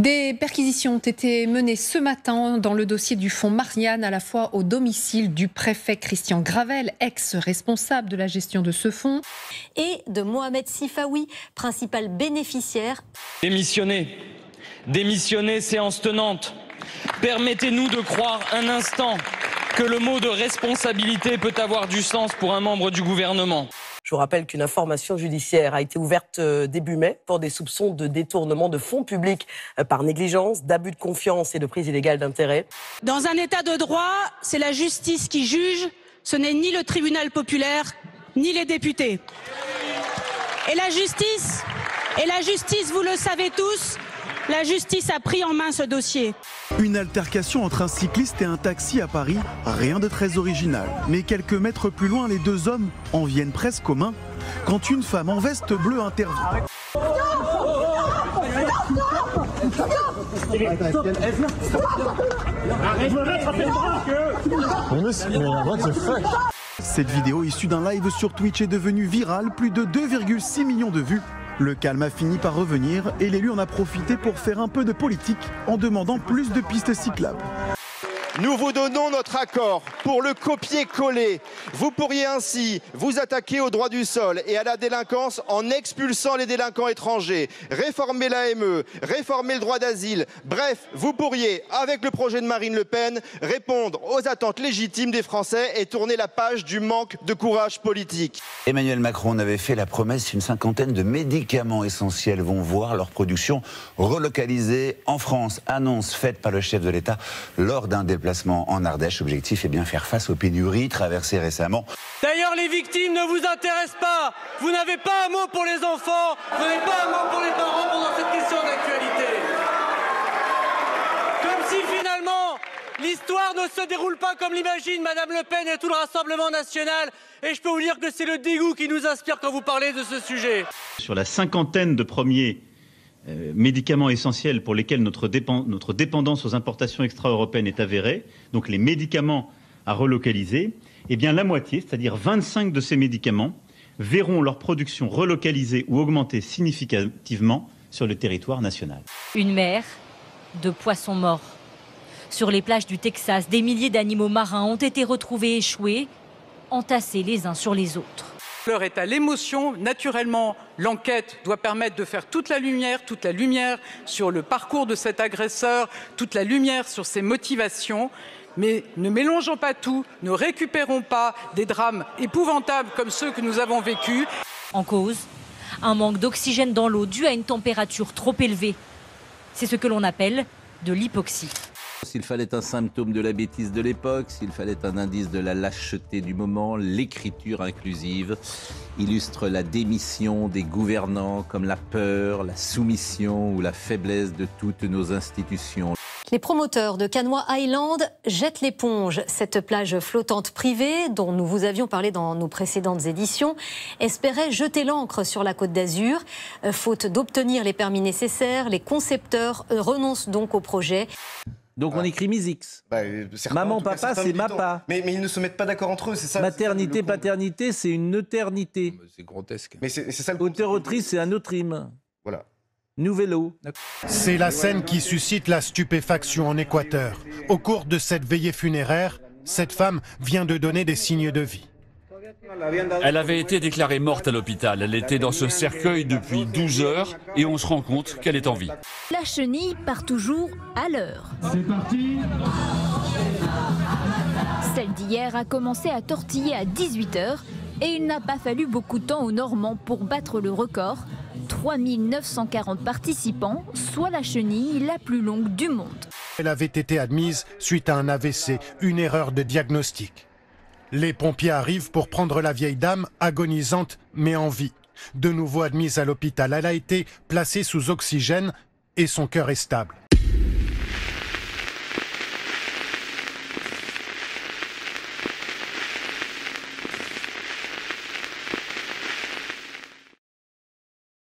Des perquisitions ont été menées ce matin dans le dossier du fonds Marianne, à la fois au domicile du préfet Christian Gravel, ex-responsable de la gestion de ce fonds, et de Mohamed Sifawi, principal bénéficiaire. Démissionnez, séance tenante. Permettez-nous de croire un instant que le mot de responsabilité peut avoir du sens pour un membre du gouvernement. Je vous rappelle qu'une information judiciaire a été ouverte début mai pour des soupçons de détournement de fonds publics par négligence, d'abus de confiance et de prise illégale d'intérêt. Dans un état de droit, c'est la justice qui juge, ce n'est ni le tribunal populaire, ni les députés. Et la justice, vous le savez tous, la justice a pris en main ce dossier. Une altercation entre un cycliste et un taxi à Paris, rien de très original. Mais quelques mètres plus loin, les deux hommes en viennent presque aux mains quand une femme en veste bleue intervient. Cette vidéo issue d'un live sur Twitch est devenue virale, plus de 2,6 millions de vues. Le calme a fini par revenir et l'élu en a profité pour faire un peu de politique en demandant plus de pistes cyclables. Nous vous donnons notre accord pour le copier-coller. Vous pourriez ainsi vous attaquer au droit du sol et à la délinquance en expulsant les délinquants étrangers, réformer l'AME, réformer le droit d'asile. Bref, vous pourriez, avec le projet de Marine Le Pen, répondre aux attentes légitimes des Français et tourner la page du manque de courage politique. Emmanuel Macron avait fait la promesse qu'une cinquantaine de médicaments essentiels vont voir leur production relocalisée en France. Annonce faite par le chef de l'État lors d'un déplacement en Ardèche. Objectif est bien faire face aux pénuries traversées récemment. D'ailleurs, les victimes ne vous intéressent pas. Vous n'avez pas un mot pour les enfants, vous n'avez pas un mot pour les parents pendant cette question d'actualité. Comme si finalement l'histoire ne se déroule pas comme l'imagine Madame Le Pen et tout le Rassemblement national. Et je peux vous dire que c'est le dégoût qui nous inspire quand vous parlez de ce sujet. Sur la cinquantaine de premiers médicaments essentiels pour lesquels notre dépendance aux importations extra-européennes est avérée, donc les médicaments à relocaliser, eh bien la moitié, c'est-à-dire 25 de ces médicaments, verront leur production relocalisée ou augmentée significativement sur le territoire national. Une mer de poissons morts. Sur les plages du Texas, des milliers d'animaux marins ont été retrouvés échoués, entassés les uns sur les autres. L'heure est à l'émotion. Naturellement, l'enquête doit permettre de faire toute la lumière sur le parcours de cet agresseur, toute la lumière sur ses motivations. Mais ne mélangeons pas tout, ne récupérons pas des drames épouvantables comme ceux que nous avons vécus. En cause, un manque d'oxygène dans l'eau dû à une température trop élevée. C'est ce que l'on appelle de l'hypoxie. S'il fallait un symptôme de la bêtise de l'époque, s'il fallait un indice de la lâcheté du moment, l'écriture inclusive illustre la démission des gouvernants comme la peur, la soumission ou la faiblesse de toutes nos institutions. Les promoteurs de Canoë Island jettent l'éponge. Cette plage flottante privée, dont nous vous avions parlé dans nos précédentes éditions, espérait jeter l'ancre sur la Côte d'Azur. Faute d'obtenir les permis nécessaires, les concepteurs renoncent donc au projet. Donc on écrit Misix. Maman, papa, c'est MAPA. Mais ils ne se mettent pas d'accord entre eux, c'est ça. Maternité, paternité, c'est une neuternité. C'est grotesque. Mais c'est ça. Auteur-autrice, c'est un autre rime. Voilà. Nouvello. C'est la scène qui suscite la stupéfaction en Équateur. Au cours de cette veillée funéraire, cette femme vient de donner des signes de vie. Elle avait été déclarée morte à l'hôpital. Elle était dans ce cercueil depuis 12 heures et on se rend compte qu'elle est en vie. La chenille part toujours à l'heure. C'est parti. Celle d'hier a commencé à tortiller à 18 h et il n'a pas fallu beaucoup de temps aux Normands pour battre le record. 3940 participants, soit la chenille la plus longue du monde. Elle avait été admise suite à un AVC, une erreur de diagnostic. Les pompiers arrivent pour prendre la vieille dame, agonisante mais en vie. De nouveau admise à l'hôpital, elle a été placée sous oxygène et son cœur est stable.